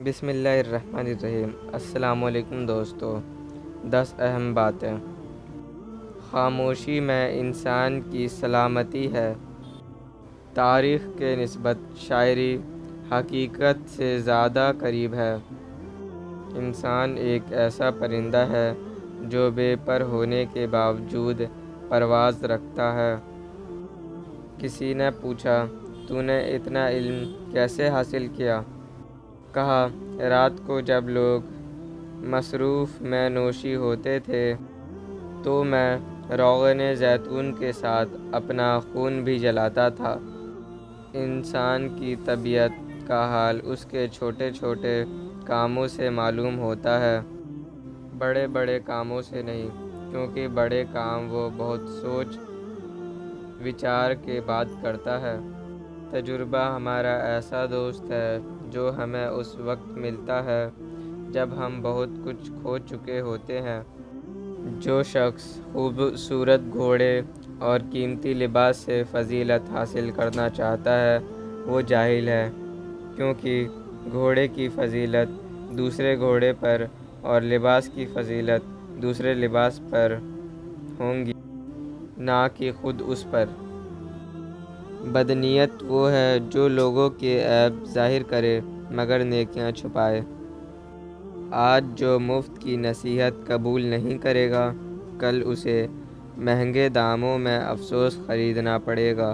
بسم اللہ الرحمن الرحیم۔ السلام علیکم دوستو۔ 10 اہم باتیں۔ خاموشی میں انسان کی سلامتی ہے۔ تاریخ کے نسبت شاعری حقیقت سے زیادہ قریب ہے۔ انسان ایک ایسا پرندہ ہے جو بے پر ہونے کے باوجود پرواز رکھتا ہے۔ کسی نے پوچھا، تو نے اتنا علم کیسے حاصل کیا؟ کہا، رات کو جب لوگ مصروف میں نوشی ہوتے تھے تو میں روغن زیتون کے ساتھ اپنا خون بھی جلاتا تھا۔ انسان کی طبیعت کا حال اس کے چھوٹے چھوٹے کاموں سے معلوم ہوتا ہے، بڑے بڑے کاموں سے نہیں، کیونکہ بڑے کام وہ بہت سوچ وچار کے بعد کرتا ہے۔ تجربہ ہمارا ایسا دوست ہے جو ہمیں اس وقت ملتا ہے جب ہم بہت کچھ کھو چکے ہوتے ہیں۔ جو شخص خوبصورت گھوڑے اور قیمتی لباس سے فضیلت حاصل کرنا چاہتا ہے وہ جاہل ہے، کیونکہ گھوڑے کی فضیلت دوسرے گھوڑے پر اور لباس کی فضیلت دوسرے لباس پر ہوں گی، نہ کہ خود اس پر۔ بدنیت وہ ہے جو لوگوں کے عیب ظاہر کرے مگر نیکیاں چھپائے۔ آج جو مفت کی نصیحت قبول نہیں کرے گا، کل اسے مہنگے داموں میں افسوس خریدنا پڑے گا۔